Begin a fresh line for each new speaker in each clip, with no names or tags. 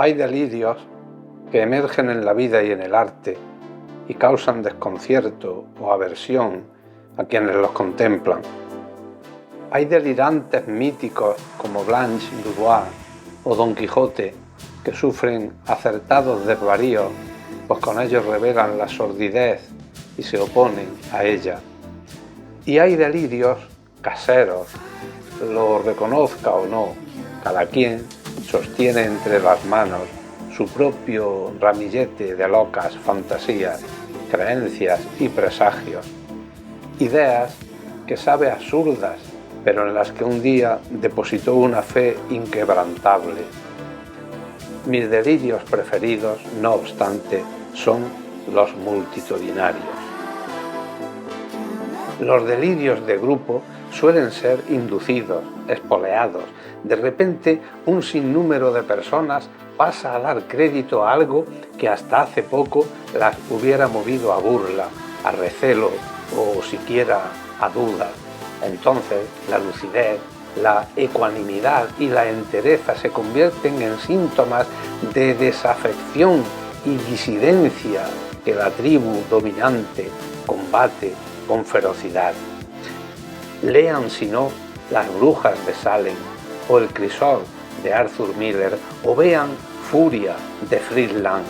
Hay delirios que emergen en la vida y en el arte y causan desconcierto o aversión a quienes los contemplan. Hay delirantes míticos como Blanche Dubois o Don Quijote que sufren acertados desvaríos, pues con ellos revelan la sordidez y se oponen a ella. Y hay delirios caseros, lo reconozca o no, cada quien sostiene entre las manos su propio ramillete de locas fantasías, creencias y presagios. Ideas que sabe absurdas, pero en las que un día depositó una fe inquebrantable. Mis delirios preferidos, no obstante, son los multitudinarios. Los delirios de grupo suelen ser inducidos, espoleados. De repente, un sinnúmero de personas pasa a dar crédito a algo que hasta hace poco las hubiera movido a burla, a recelo o siquiera a dudas. Entonces, la lucidez, la ecuanimidad y la entereza se convierten en síntomas de desafección y disidencia que la tribu dominante combate con ferocidad. Lean, si no, Las brujas de Salem o El crisol de Arthur Miller o vean Furia de Fritz Lang.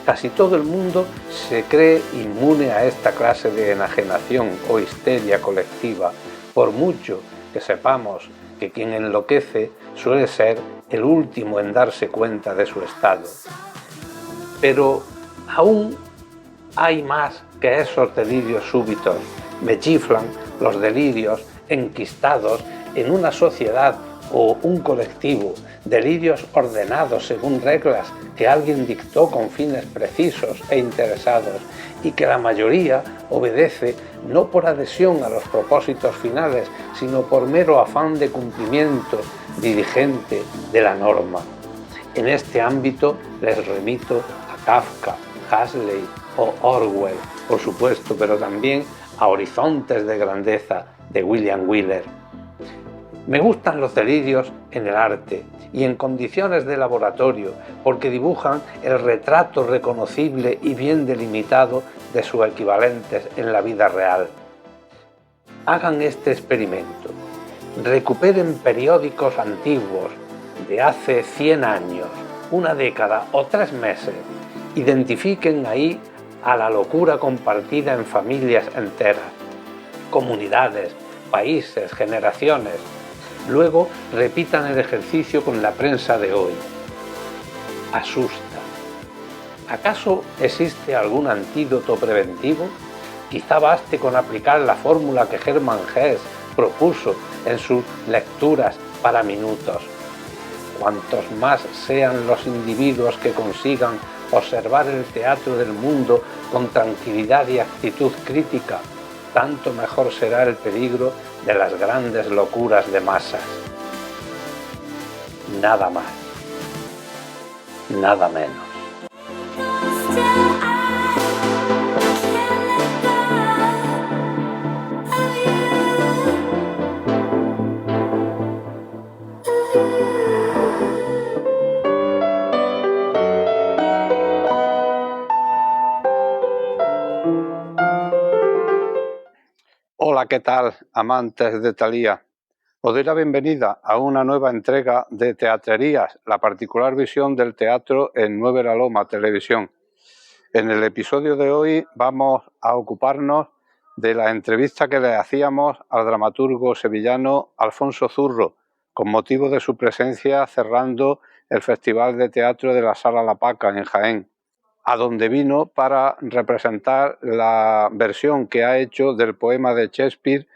Casi todo el mundo se cree inmune a esta clase de enajenación o histeria colectiva, por mucho que sepamos que quien enloquece suele ser el último en darse cuenta de su estado. Pero aún hay más que esos delirios súbitos. Me chiflan los delirios enquistados en una sociedad o un colectivo, delirios ordenados según reglas que alguien dictó con fines precisos e interesados y que la mayoría obedece no por adhesión a los propósitos finales, sino por mero afán de cumplimiento dirigente de la norma. En este ámbito les remito a Kafka, Huxley o Orwell, por supuesto, pero también a Horizontes de grandeza de William Wyler. Me gustan los delirios en el arte y en condiciones de laboratorio porque dibujan el retrato reconocible y bien delimitado de sus equivalentes en la vida real. Hagan este experimento. Recuperen periódicos antiguos de hace 100 años, una década o 3 meses. Identifiquen ahí a la locura compartida en familias enteras, comunidades, países, generaciones. Luego repitan el ejercicio con la prensa de hoy. Asusta. ¿Acaso existe algún antídoto preventivo? Quizá baste con aplicar la fórmula que Hermann Hesse propuso en sus Lecturas para minutos. Cuantos más sean los individuos que consigan observar el teatro del mundo con tranquilidad y actitud crítica, tanto mejor será el peligro de las grandes locuras de masas. Nada más, nada menos. Hola, ¿qué tal, amantes de Thalía? Os doy la bienvenida a una nueva entrega de Teatrerías, la particular visión del teatro en 9 La Loma Televisión. En el episodio de hoy vamos a ocuparnos de la entrevista que le hacíamos al dramaturgo sevillano Alfonso Zurro, con motivo de su presencia cerrando el Festival de Teatro de la Sala La Paca en Jaén, a donde vino para representar la versión que ha hecho del poema de Shakespeare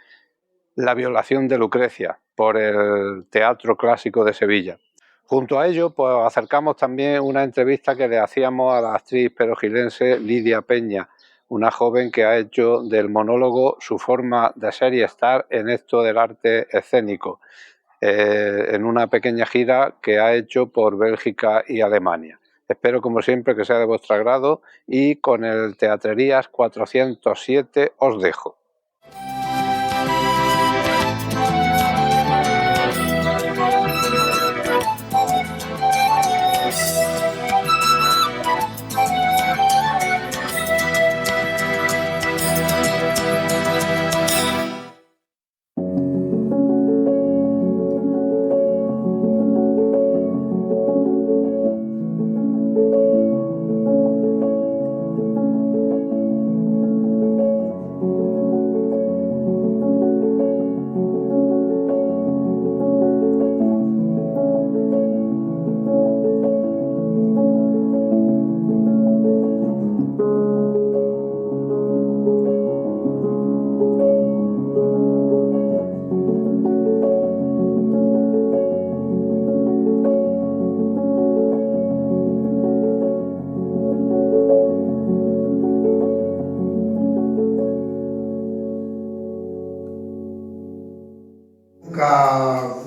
La violación de Lucrecia por el Teatro Clásico de Sevilla. Junto a ello, pues acercamos también una entrevista que le hacíamos a la actriz perojilense Lidia Peña, una joven que ha hecho del monólogo su forma de ser y estar en esto del arte escénico, en una pequeña gira que ha hecho por Bélgica y Alemania. Espero, como siempre, que sea de vuestro agrado y con el Teatrerías 407 os dejo.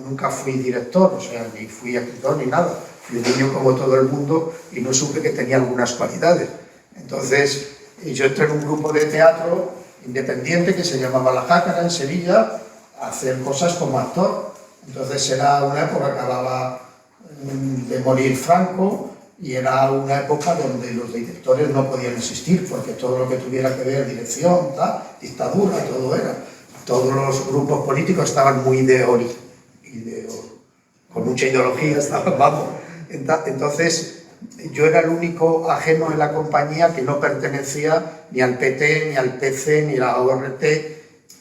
nunca fui director, o sea, ni fui escritor ni nada. Fui un niño como todo el mundo y no supe que tenía algunas cualidades. Entonces, yo entré en un grupo de teatro independiente que se llamaba La Jácara en Sevilla, a hacer cosas como actor. Entonces era una época que acababa de morir Franco y era una época donde los directores no podían existir porque todo lo que tuviera que ver dirección, dictadura, todo era. Todos los grupos políticos estaban muy con mucha ideología, estaban, vamos. Entonces yo era el único ajeno en la compañía que no pertenecía ni al PT, ni al PC, ni a la ORT.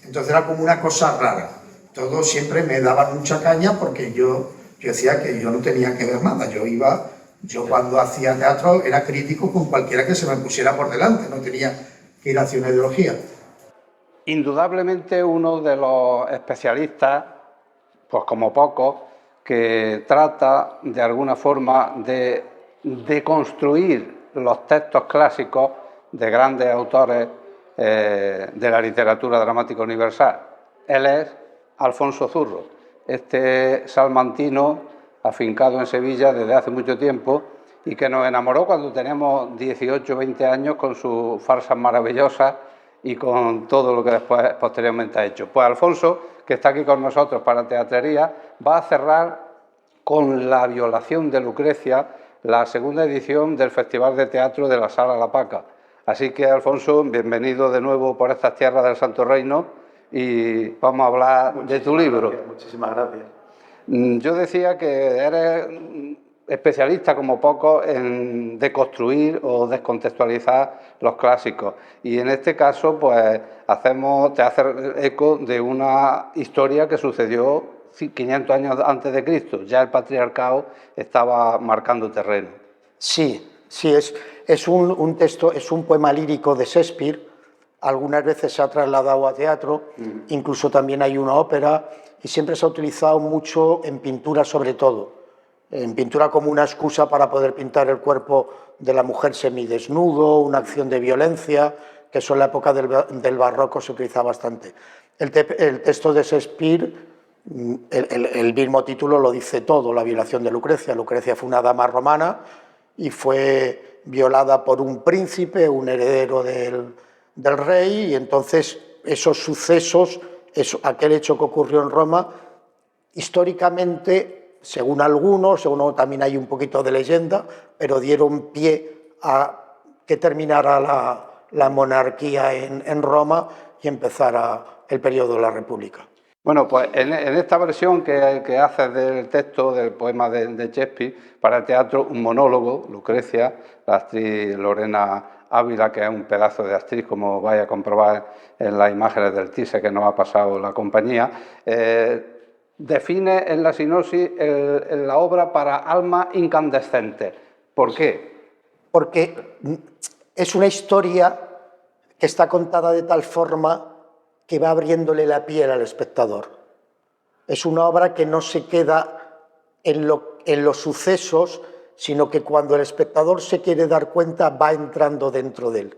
Entonces era como una cosa rara. Todos siempre me daban mucha caña porque yo decía que yo no tenía que ver nada. Yo cuando hacía teatro era crítico con cualquiera que se me pusiera por delante, no tenía que ir hacia una ideología.
Indudablemente uno de los especialistas, pues como pocos, que trata de alguna forma de construir los textos clásicos de grandes autores de la literatura dramática universal. Él es Alfonso Zurro, este salmantino afincado en Sevilla desde hace mucho tiempo y que nos enamoró cuando teníamos 18 o 20 años con sus farsas maravillosas y con todo lo que después posteriormente ha hecho. Pues Alfonso, que está aquí con nosotros para Teatrería, va a cerrar con La violación de Lucrecia, la segunda edición del Festival de Teatro de la Sala La Paca. Así que, Alfonso, bienvenido de nuevo por estas tierras del Santo Reino y vamos a hablar de tu libro.
Muchísimas gracias.
Yo decía que eres especialista como pocos en deconstruir o descontextualizar los clásicos y en este caso pues te hace eco de una historia que sucedió 500 años antes de Cristo. Ya el patriarcado estaba marcando terreno.
Sí, es un texto, es un poema lírico de Shakespeare. Algunas veces se ha trasladado a teatro, incluso también hay una ópera y siempre se ha utilizado mucho en pintura sobre todo. En pintura como una excusa para poder pintar el cuerpo de la mujer semidesnudo, una acción de violencia, que eso en la época del barroco se utilizaba bastante. El texto de Shakespeare, el mismo título lo dice todo, la violación de Lucrecia. Lucrecia fue una dama romana y fue violada por un príncipe, un heredero del rey, y entonces esos sucesos, aquel hecho que ocurrió en Roma, históricamente, según algunos, también hay un poquito de leyenda, pero dieron pie a que terminara la monarquía en Roma y empezara el periodo de la República.
Bueno, pues en esta versión que haces del texto del poema de Shakespeare para el teatro, un monólogo, Lucrecia, la actriz Lorena Ávila, que es un pedazo de actriz, como vais a comprobar en las imágenes del teaser que nos ha pasado la compañía, define en la sinopsis la obra para alma incandescente. ¿Por qué?
Porque es una historia que está contada de tal forma que va abriéndole la piel al espectador. Es una obra que no se queda en los sucesos, sino que cuando el espectador se quiere dar cuenta va entrando dentro de él.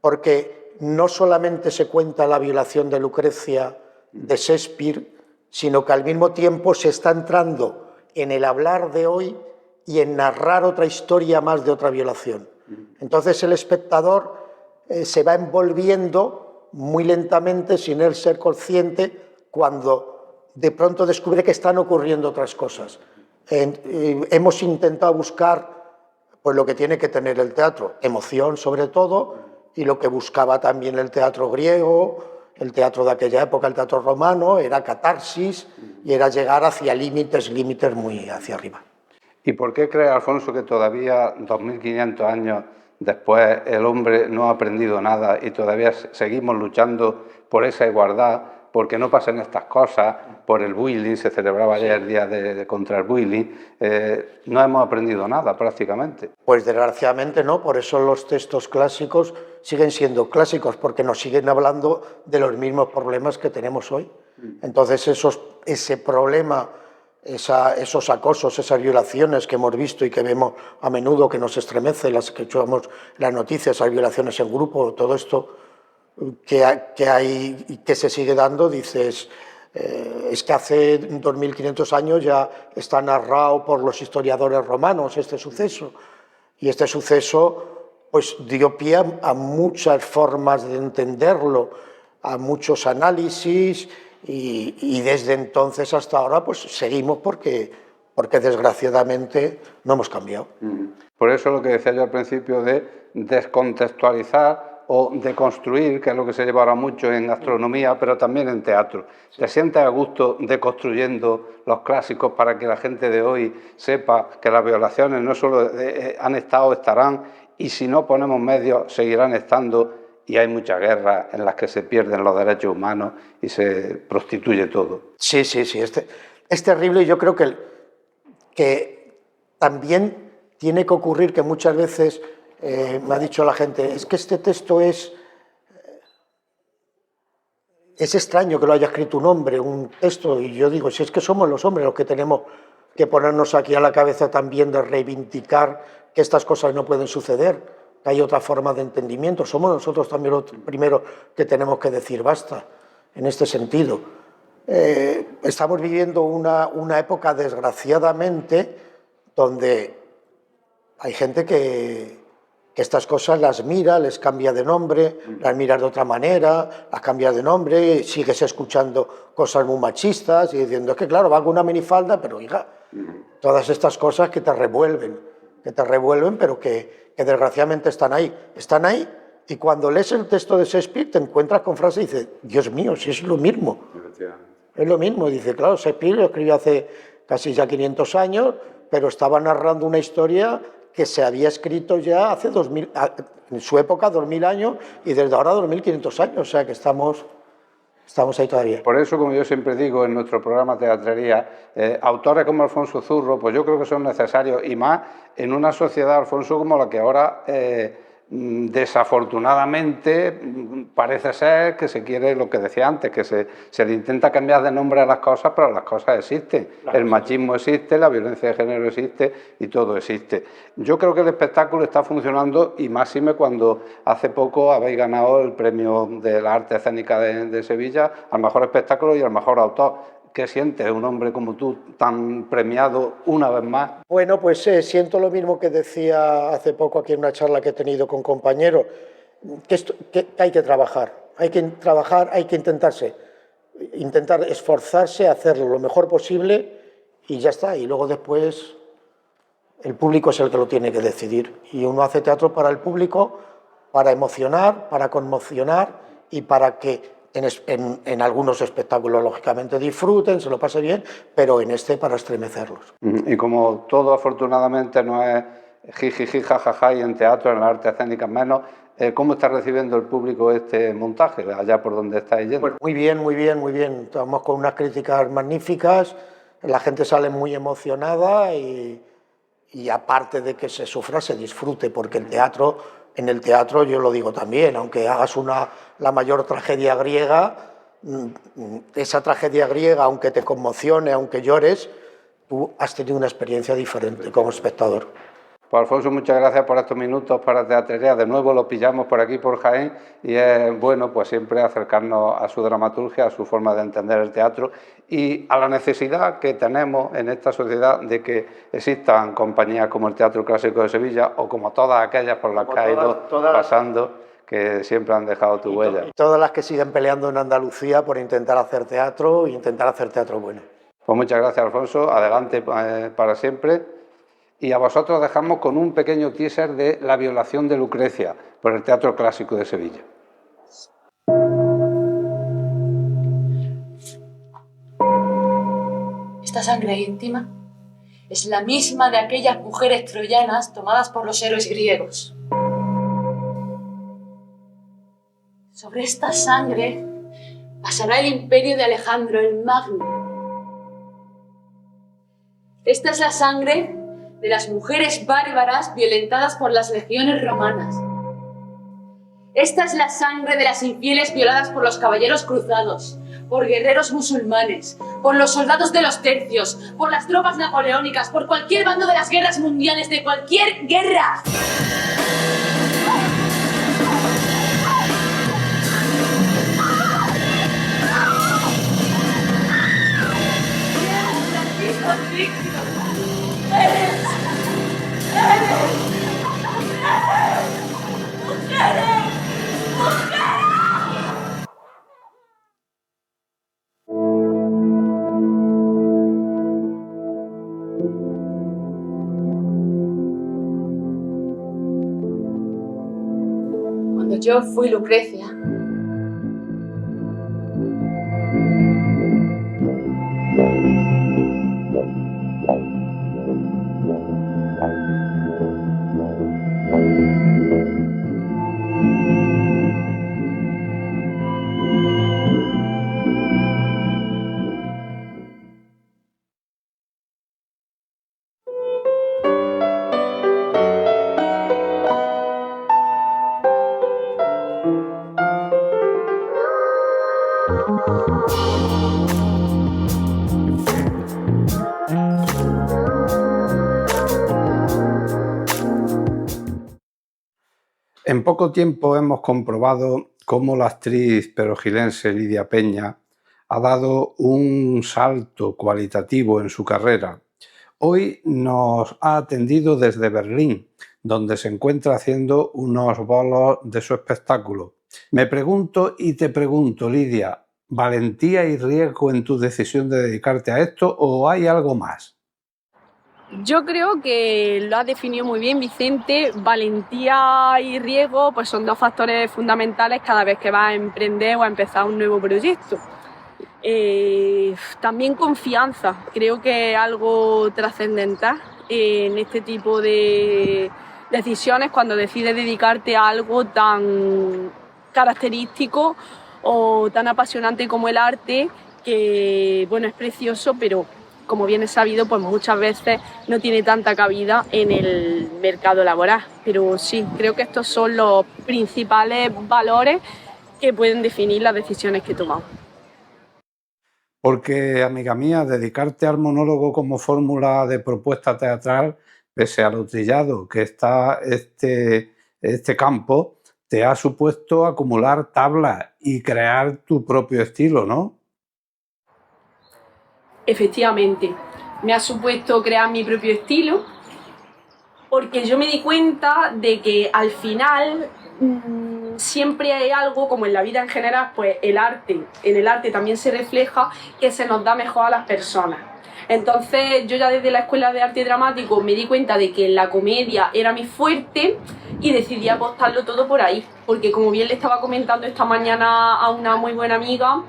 Porque no solamente se cuenta la violación de Lucrecia de Shakespeare, sino que al mismo tiempo se está entrando en el hablar de hoy y en narrar otra historia más de otra violación. Entonces el espectador se va envolviendo muy lentamente, sin él ser consciente, cuando de pronto descubre que están ocurriendo otras cosas. Hemos intentado buscar pues, lo que tiene que tener el teatro, emoción sobre todo, y lo que buscaba también el teatro griego, el teatro de aquella época, el teatro romano, era catarsis y era llegar hacia límites muy hacia arriba.
¿Y por qué cree, Alfonso, que todavía 2500 años después el hombre no ha aprendido nada y todavía seguimos luchando por esa igualdad, porque no pasen estas cosas, por el bullying, se celebraba ayer el día contra el bullying, no hemos aprendido nada prácticamente?
Pues desgraciadamente no, por eso los textos clásicos siguen siendo clásicos, porque nos siguen hablando de los mismos problemas que tenemos hoy. Entonces ese problema, esos acosos, esas violaciones que hemos visto y que vemos a menudo que nos estremece, las que echamos las noticias, esas violaciones en grupo, todo esto que hay y que se sigue dando, dices, Es que hace 2500 años ya está narrado por los historiadores romanos este suceso. Y este suceso pues dio pie a muchas formas de entenderlo, a muchos análisis, y desde entonces hasta ahora pues seguimos porque desgraciadamente no hemos cambiado.
Por eso lo que decía yo al principio de descontextualizar o deconstruir, que es lo que se lleva ahora mucho en gastronomía, pero también en teatro. ¿Te sientes a gusto deconstruyendo los clásicos para que la gente de hoy sepa que las violaciones no solo han estado, estarán, y si no ponemos medios seguirán estando, y hay muchas guerras en las que se pierden los derechos humanos y se prostituye todo?
Sí, es terrible, y yo creo que también tiene que ocurrir que muchas veces me ha dicho la gente, es que este texto es extraño que lo haya escrito un hombre, un texto, y yo digo, si es que somos los hombres los que tenemos que ponernos aquí a la cabeza también de reivindicar que estas cosas no pueden suceder, que hay otra forma de entendimiento, somos nosotros también los primeros que tenemos que decir basta, en este sentido. Estamos viviendo una época, desgraciadamente, donde hay gente que estas cosas las mira, les cambia de nombre, las mira de otra manera, las cambia de nombre, sigues escuchando cosas muy machistas y diciendo, es que claro, va con una minifalda, pero hija, todas estas cosas que te revuelven, pero que desgraciadamente están ahí, y cuando lees el texto de Shakespeare te encuentras con frases y dices, Dios mío, si es lo mismo. Es lo mismo, dice, claro, Shakespeare lo escribió hace casi ya 500 años, pero estaba narrando una historia que se había escrito ya hace 2000, en su época 2000 años, y desde ahora 2500 años, o sea que estamos ahí todavía.
Por eso, como yo siempre digo en nuestro programa Teatrería, autores como Alfonso Zurro, pues yo creo que son necesarios, y más en una sociedad, Alfonso, como la que ahora desafortunadamente parece ser que se quiere lo que decía antes, que se le intenta cambiar de nombre a las cosas, pero las cosas existen. Claro, el machismo existe, la violencia de género existe y todo existe. Yo creo que el espectáculo está funcionando, y máxime cuando hace poco habéis ganado el premio de la arte escénica de Sevilla al mejor espectáculo y al mejor autor. ¿Qué sientes, un hombre como tú, tan premiado una vez más?
Bueno, pues siento lo mismo que decía hace poco aquí en una charla que he tenido con compañeros, que hay que trabajar, hay que intentar esforzarse, hacerlo lo mejor posible y ya está. Y luego después el público es el que lo tiene que decidir. Y uno hace teatro para el público, para emocionar, para conmocionar y para que en algunos espectáculos, lógicamente, disfruten, se lo pase bien, pero en este para estremecerlos.
Y como todo, afortunadamente, no es jijiji, jajaja, y en teatro, en las artes escénicas menos, ¿cómo está recibiendo el público este montaje, allá por donde estáis yendo?
Pues muy bien, muy bien, muy bien. Estamos con unas críticas magníficas, la gente sale muy emocionada y aparte de que se sufra, se disfrute, porque en el teatro, yo lo digo también, aunque hagas la mayor tragedia griega, esa tragedia griega, aunque te conmocione, aunque llores, tú has tenido una experiencia diferente como espectador.
Pues Alfonso, muchas gracias por estos minutos para Teatrería. De nuevo lo pillamos por aquí, por Jaén, y es bueno pues siempre acercarnos a su dramaturgia, a su forma de entender el teatro y a la necesidad que tenemos en esta sociedad de que existan compañías como el Teatro Clásico de Sevilla o como todas aquellas por las que ha ido pasando, que siempre han dejado tu huella.
Y todas las que siguen peleando en Andalucía por intentar hacer teatro e intentar hacer teatro bueno.
Pues muchas gracias, Alfonso. Adelante para siempre. Y a vosotros dejamos con un pequeño teaser de La violación de Lucrecia por el Teatro Clásico de Sevilla.
Esta sangre íntima es la misma de aquellas mujeres troyanas tomadas por los héroes griegos. Sobre esta sangre pasará el imperio de Alejandro el Magno. Esta es la sangre de las mujeres bárbaras violentadas por las legiones romanas. Esta es la sangre de las infieles violadas por los caballeros cruzados, por guerreros musulmanes, por los soldados de los tercios, por las tropas napoleónicas, por cualquier bando de las guerras mundiales, de cualquier guerra. Yo fui Lucrecia.
En poco tiempo hemos comprobado cómo la actriz perojilense Lidia Peña ha dado un salto cualitativo en su carrera. Hoy nos ha atendido desde Berlín, donde se encuentra haciendo unos bolos de su espectáculo. Me pregunto y te pregunto, Lidia, ¿valentía y riesgo en tu decisión de dedicarte a esto o hay algo más?
Yo creo que lo has definido muy bien, Vicente. Valentía y riesgo pues son dos factores fundamentales cada vez que vas a emprender o a empezar un nuevo proyecto. También confianza, creo que es algo trascendental en este tipo de decisiones cuando decides dedicarte a algo tan característico o tan apasionante como el arte, que bueno, es precioso, pero como bien es sabido, pues muchas veces no tiene tanta cabida en el mercado laboral. Pero sí, creo que estos son los principales valores que pueden definir las decisiones que he tomado.
Porque, amiga mía, dedicarte al monólogo como fórmula de propuesta teatral, pese a lo trillado que está este campo, te ha supuesto acumular tablas y crear tu propio estilo, ¿no?
Efectivamente, me ha supuesto crear mi propio estilo, porque yo me di cuenta de que al final siempre hay algo, como en la vida en general, pues en el arte también se refleja que se nos da mejor a las personas. Entonces yo ya desde la Escuela de Arte Dramático me di cuenta de que la comedia era mi fuerte y decidí apostarlo todo por ahí, porque como bien le estaba comentando esta mañana a una muy buena amiga,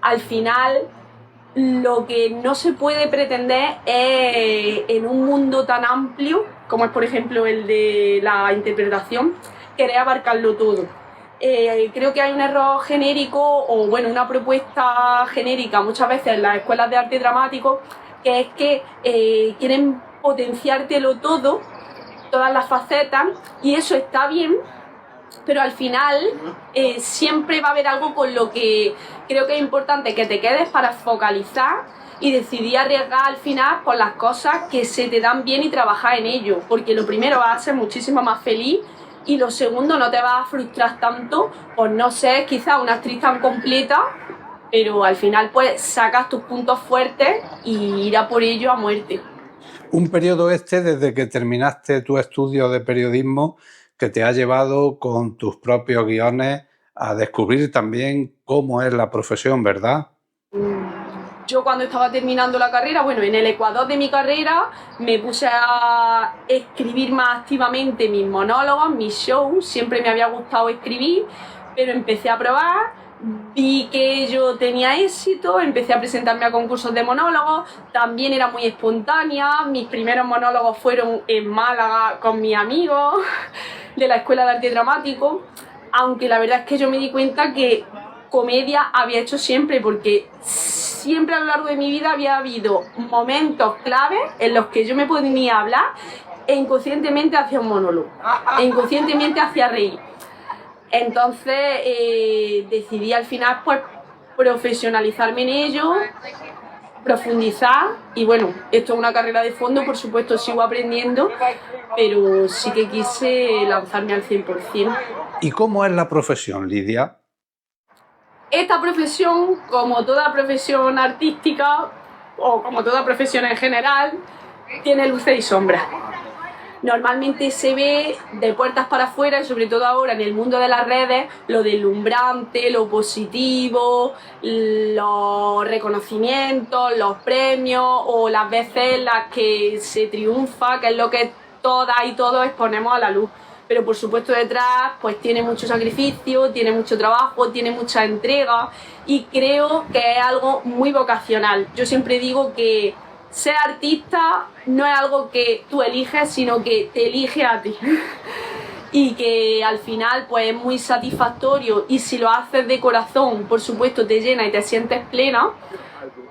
al final lo que no se puede pretender es, en un mundo tan amplio como es por ejemplo el de la interpretación, querer abarcarlo todo. Creo que hay un error genérico o bueno, una propuesta genérica muchas veces en las escuelas de arte dramático, que es que quieren potenciártelo todo, todas las facetas, y eso está bien, pero al final siempre va a haber algo con lo que creo que es importante que te quedes para focalizar y decidir arriesgar al final por las cosas que se te dan bien y trabajar en ello, porque lo primero vas a ser muchísimo más feliz y lo segundo no te vas a frustrar tanto por no ser quizás una actriz tan completa, pero al final pues sacas tus puntos fuertes y ir a por ello a muerte.
Un periodo desde que terminaste tu estudio de periodismo que te ha llevado con tus propios guiones a descubrir también cómo es la profesión, ¿verdad?
Yo cuando estaba terminando la carrera, bueno, en el Ecuador de mi carrera, me puse a escribir más activamente mis monólogos, mis shows. Siempre me había gustado escribir, pero empecé a probar, vi que yo tenía éxito, empecé a presentarme a concursos de monólogos, también era muy espontánea. Mis primeros monólogos fueron en Málaga con mis amigos de la Escuela de Arte Dramático, aunque la verdad es que yo me di cuenta que comedia había hecho siempre, porque siempre a lo largo de mi vida había habido momentos claves en los que yo me ponía a hablar e inconscientemente hacía un monólogo, e inconscientemente hacía reír. Entonces decidí al final pues profesionalizarme en ello, profundizar, y bueno, esto es una carrera de fondo, por supuesto sigo aprendiendo, pero sí que quise lanzarme al 100%.
¿Y cómo es la profesión, Lidia?
Esta profesión, como toda profesión artística o como toda profesión en general, tiene luces y sombras. Normalmente se ve de puertas para afuera, y sobre todo ahora en el mundo de las redes, lo deslumbrante, lo positivo, los reconocimientos, los premios o las veces en las que se triunfa, que es lo que todas y todos exponemos a la luz. pero por supuesto detrás pues tiene mucho sacrificio, tiene mucho trabajo, tiene mucha entrega y creo que es algo muy vocacional. Yo siempre digo que ser artista no es algo que tú eliges, sino que te elige a ti. Y que al final pues es muy satisfactorio y si lo haces de corazón, por supuesto te llena y te sientes plena,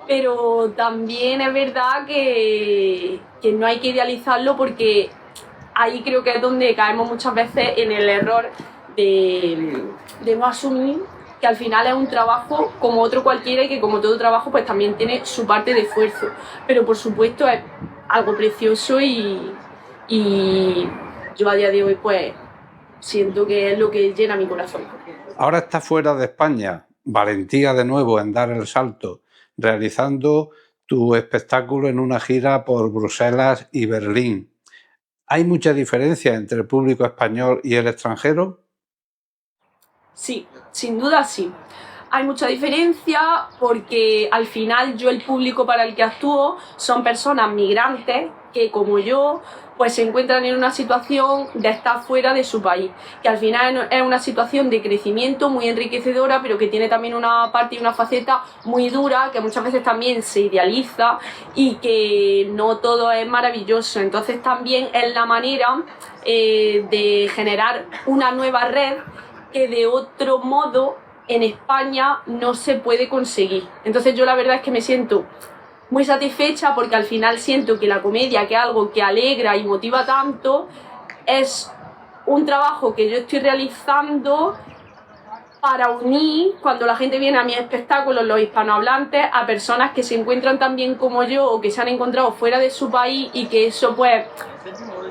pero también es verdad que no hay que idealizarlo porque ahí creo que es donde caemos muchas veces en el error de no asumir que al final es un trabajo como otro cualquiera y que como todo trabajo pues también tiene su parte de esfuerzo, pero por supuesto es algo precioso y yo a día de hoy pues siento que es lo que llena mi corazón.
Ahora estás fuera de España, valentía de nuevo en dar el salto, realizando tu espectáculo en una gira por Bruselas y Berlín. ¿Hay mucha diferencia entre el público español y el extranjero?
Sí, sin duda sí. Hay mucha diferencia porque al final yo el público para el que actúo son personas migrantes que como yo pues se encuentran en una situación de estar fuera de su país, que al final es una situación de crecimiento muy enriquecedora, pero que tiene también una parte y una faceta muy dura, que muchas veces también se idealiza y que no todo es maravilloso. Entonces también es la manera de generar una nueva red que de otro modo en España no se puede conseguir. Entonces yo la verdad es que me siento muy satisfecha porque al final siento que la comedia, que es algo que alegra y motiva tanto, es un trabajo que yo estoy realizando para unir, cuando la gente viene a mis espectáculos, los hispanohablantes, a personas que se encuentran tan bien como yo o que se han encontrado fuera de su país y que eso pues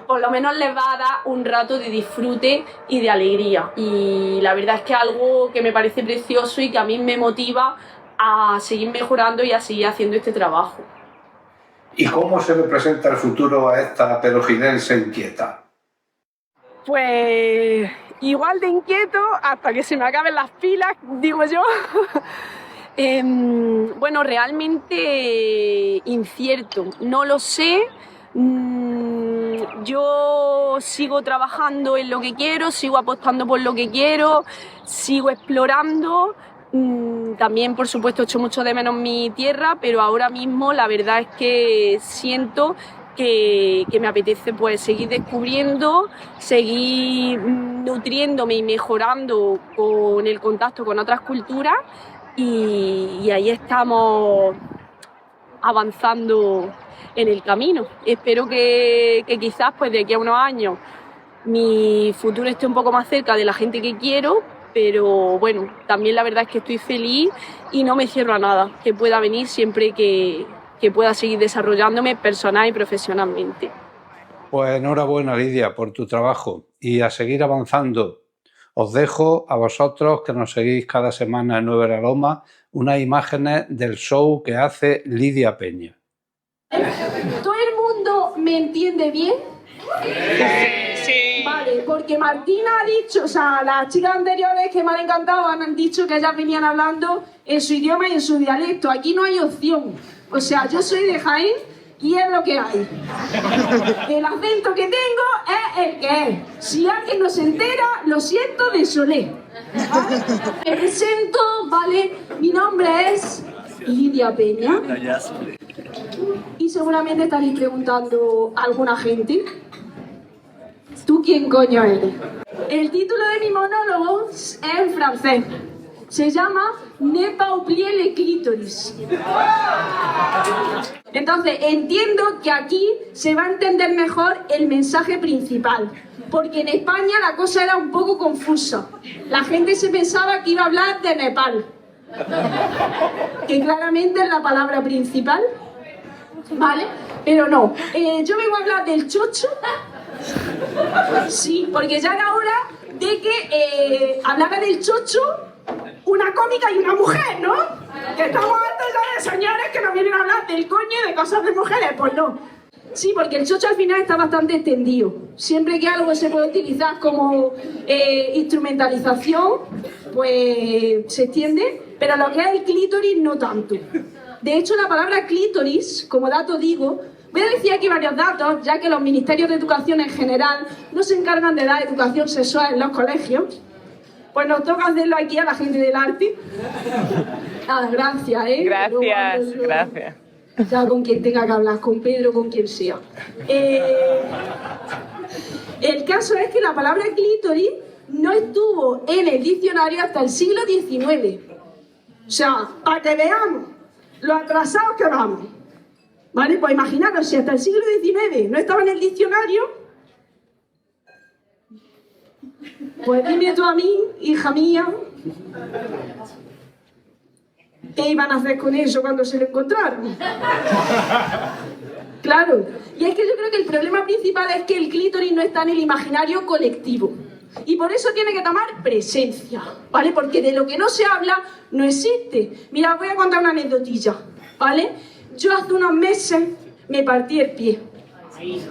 por lo menos les va a dar un rato de disfrute y de alegría. Y la verdad es que es algo que me parece precioso y que a mí me motiva a seguir mejorando y a seguir haciendo este trabajo.
¿Y cómo se le presenta el futuro a esta peruginense inquieta?
Pues igual de inquieto hasta que se me acaben las pilas, digo yo. Bueno, realmente incierto, no lo sé. Yo sigo trabajando en lo que quiero, sigo apostando por lo que quiero, sigo explorando. También, por supuesto, echo mucho de menos mi tierra, pero ahora mismo la verdad es que siento que me apetece pues seguir descubriendo, seguir nutriéndome y mejorando con el contacto con otras culturas y ahí estamos avanzando en el camino. Espero que quizás pues de aquí a unos años mi futuro esté un poco más cerca de la gente que quiero, pero bueno, también la verdad es que estoy feliz y no me cierro a nada que pueda venir siempre que pueda seguir desarrollándome personal y profesionalmente.
Pues enhorabuena, Lidia, por tu trabajo y a seguir avanzando. Os dejo a vosotros que nos seguís cada semana en Nueva Loma unas imágenes del show que hace Lidia Peña.
¿Todo el mundo me entiende bien? Sí. Vale, porque Martina ha dicho, o sea, las chicas anteriores que me han encantado han dicho que ellas venían hablando en su idioma y en su dialecto. Aquí no hay opción. O sea, yo soy de Jaén y es lo que hay. El acento que tengo es el que es. Si alguien no se entera, lo siento de solé. ¿Vale? Me presento, ¿vale? Mi nombre es Lidia Peña. Y seguramente estaréis preguntando a alguna gente, ¿tú quién coño eres? El título de mi monólogo es en francés. Se llama Ne pas oublier le clitoris. Entonces, entiendo que aquí se va a entender mejor el mensaje principal, porque en España la cosa era un poco confusa. La gente se pensaba que iba a hablar de Nepal, que claramente es la palabra principal, ¿vale? Pero no, yo vengo a hablar del chocho. Sí, porque ya era hora de que hablara del chocho una cómica y una mujer, ¿no? Que estamos hartos ya de señores que nos vienen a hablar del coño y de cosas de mujeres. Pues no. Sí, porque el chocho al final está bastante extendido. Siempre que algo se puede utilizar como instrumentalización, pues se extiende, pero lo que es el clítoris no tanto. De hecho, la palabra clítoris, como dato digo, Voy a decir aquí varios datos, ya que los ministerios de educación en general no se encargan de dar educación sexual en los colegios. Pues nos toca hacerlo aquí a la gente del arte. Nada, gracias, ¿eh?
Gracias, gracias.
Ya con quien tenga que hablar, con Pedro, con quien sea. El caso es que la palabra clítoris no estuvo en el diccionario hasta el siglo XIX. O sea, para que veamos lo atrasados que vamos. ¿Vale? Pues imaginaros, si hasta el siglo XIX no estaba en el diccionario, pues dime tú a mí, hija mía, ¿qué iban a hacer con eso cuando se lo encontraron? Claro, y es que yo creo que el problema principal es que el clítoris no está en el imaginario colectivo. Y por eso tiene que tomar presencia, ¿vale? Porque de lo que no se habla, no existe. Mira, os voy a contar una aneddotilla, ¿vale? Yo hace unos meses me partí el pie,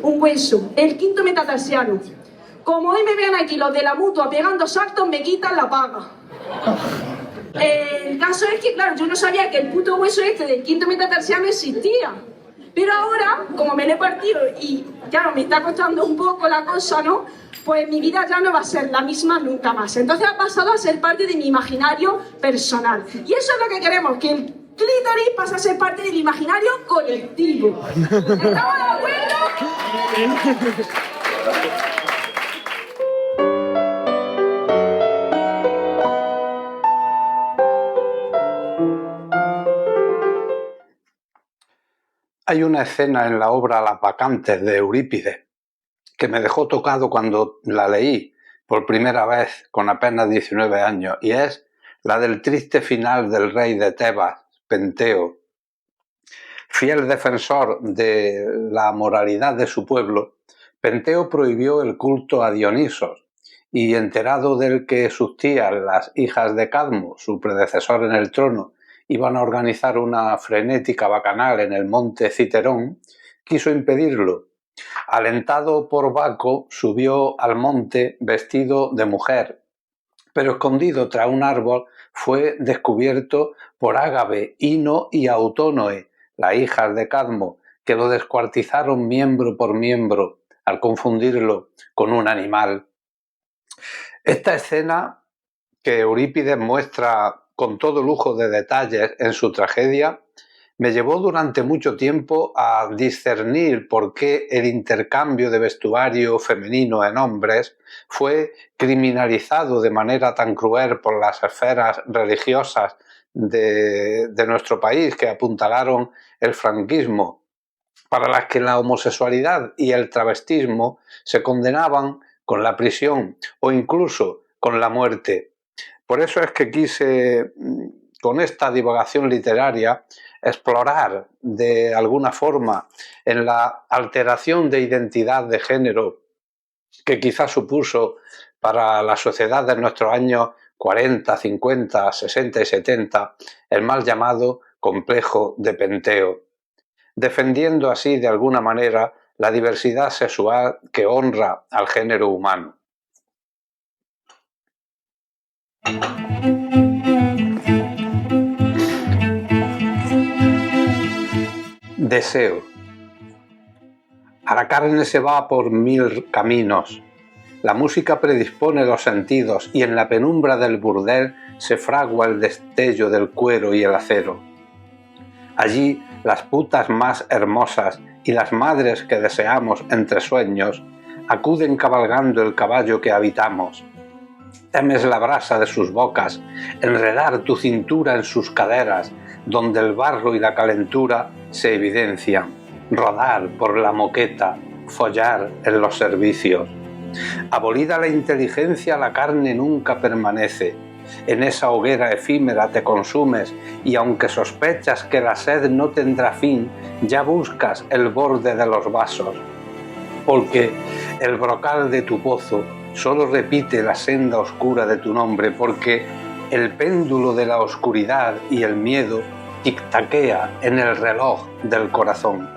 un hueso, el quinto metatarsiano. Como hoy me vean aquí los de la mutua pegando saltos, me quitan la paga. El caso es que, claro, yo no sabía que el puto hueso este del quinto metatarsiano existía. Pero ahora, como me lo he partido y claro, me está costando un poco la cosa, ¿no? Pues mi vida ya no va a ser la misma nunca más. Entonces ha pasado a ser parte de mi imaginario personal. Y eso es lo que queremos, que el clítoris pase a ser parte del imaginario colectivo. ¿Estamos de acuerdo?
Hay una escena en la obra Las Bacantes de Eurípides que me dejó tocado cuando la leí por primera vez con apenas 19 años, y es la del triste final del rey de Tebas, Penteo. Fiel defensor de la moralidad de su pueblo, Penteo prohibió el culto a Dionisos, y enterado del que sus tías, las hijas de Cadmo, su predecesor en el trono, iban a organizar una frenética bacanal en el monte Citerón, quiso impedirlo. Alentado por Baco, subió al monte vestido de mujer, pero escondido tras un árbol fue descubierto por Ágave, Ino y Autónoe, las hijas de Cadmo, que lo descuartizaron miembro por miembro al confundirlo con un animal. Esta escena, que Eurípides muestra con todo lujo de detalles en su tragedia, me llevó durante mucho tiempo a discernir por qué el intercambio de vestuario femenino en hombres fue criminalizado de manera tan cruel por las esferas religiosas de nuestro país, que apuntalaron el franquismo, para las que la homosexualidad y el travestismo se condenaban con la prisión o incluso con la muerte. Por eso es que quise, con esta divagación literaria, explorar de alguna forma en la alteración de identidad de género que quizás supuso para la sociedad de nuestros años 40, 50, 60 y 70 el mal llamado complejo de Penteo, defendiendo así de alguna manera la diversidad sexual que honra al género humano. Deseo. A la carne se va por 1000 caminos. La música predispone los sentidos y en la penumbra del burdel se fragua el destello del cuero y el acero. Allí las putas más hermosas y las madres que deseamos entre sueños acuden cabalgando el caballo que habitamos. Temes la brasa de sus bocas, enredar tu cintura en sus caderas, donde el barro y la calentura se evidencian, rodar por la moqueta, follar en los servicios. Abolida la inteligencia, la carne nunca permanece. En esa hoguera efímera te consumes y aunque sospechas que la sed no tendrá fin, ya buscas el borde de los vasos. Porque el brocal de tu pozo solo repite la senda oscura de tu nombre, porque el péndulo de la oscuridad y el miedo tic-taquea en el reloj del corazón.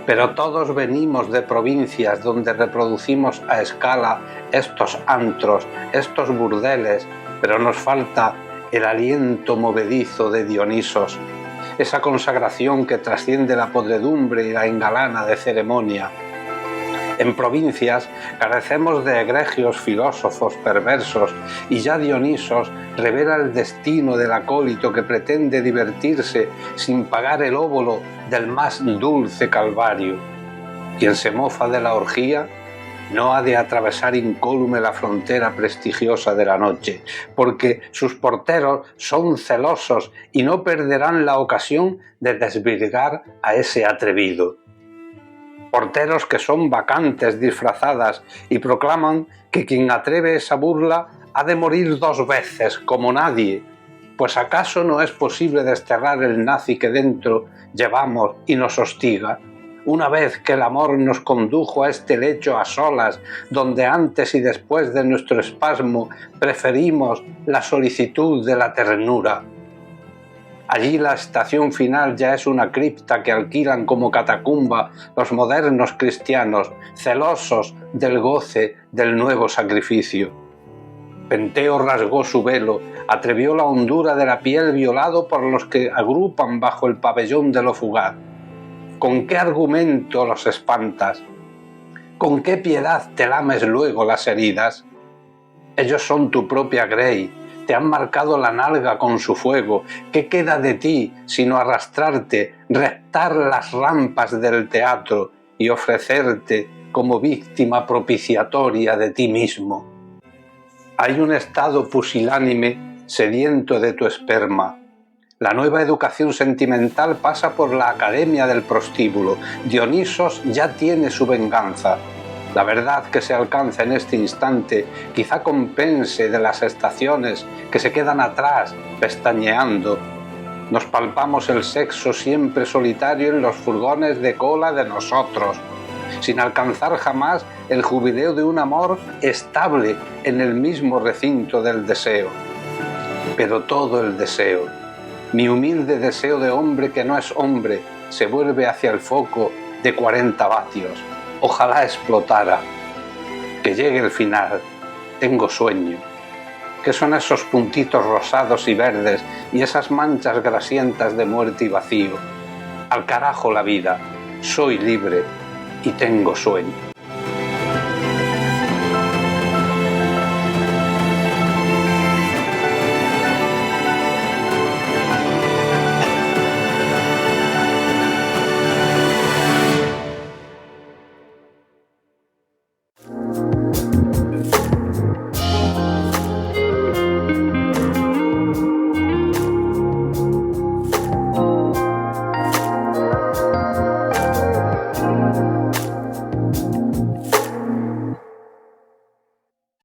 Pero todos venimos de provincias donde reproducimos a escala estos antros, estos burdeles, pero nos falta el aliento movedizo de Dionisos. esa consagración que trasciende la podredumbre y la engalana de ceremonia. En provincias carecemos de egregios filósofos perversos y ya Dionisos revela el destino del acólito que pretende divertirse sin pagar el óbolo del más dulce calvario. Quien se mofa de la orgía no ha de atravesar incólume la frontera prestigiosa de la noche, porque sus porteros son celosos y no perderán la ocasión de desvirgar a ese atrevido. Porteros que son bacantes disfrazadas y proclaman que quien atreve esa burla ha de morir 2 veces como nadie, pues ¿acaso no es posible desterrar el nazi que dentro llevamos y nos hostiga? Una vez que el amor nos condujo a este lecho a solas, donde antes y después de nuestro espasmo preferimos la solicitud de la ternura. Allí la estación final ya es una cripta que alquilan como catacumba los modernos cristianos, celosos del goce del nuevo sacrificio. Penteo rasgó su velo, atrevió la hondura de la piel violado por los que agrupan bajo el pabellón de lo fugaz. ¿Con qué argumento los espantas? ¿Con qué piedad te lames luego las heridas? Ellos son tu propia grey, te han marcado la nalga con su fuego. ¿Qué queda de ti sino arrastrarte, reptar las rampas del teatro y ofrecerte como víctima propiciatoria de ti mismo? Hay un estado pusilánime sediento de tu esperma. La nueva educación sentimental pasa por la academia del prostíbulo. Dionisos ya tiene su venganza. La verdad que se alcanza en este instante quizá compense de las estaciones que se quedan atrás pestañeando. Nos palpamos el sexo siempre solitario en los furgones de cola de nosotros, sin alcanzar jamás el jubileo de un amor estable en el mismo recinto del deseo. Pero todo el deseo, mi humilde deseo de hombre que no es hombre, se vuelve hacia el foco de 40 vatios. Ojalá explotara. Que llegue el final. Tengo sueño. ¿Qué son esos puntitos rosados y verdes y esas manchas grasientas de muerte y vacío? Al carajo la vida. Soy libre y tengo sueño.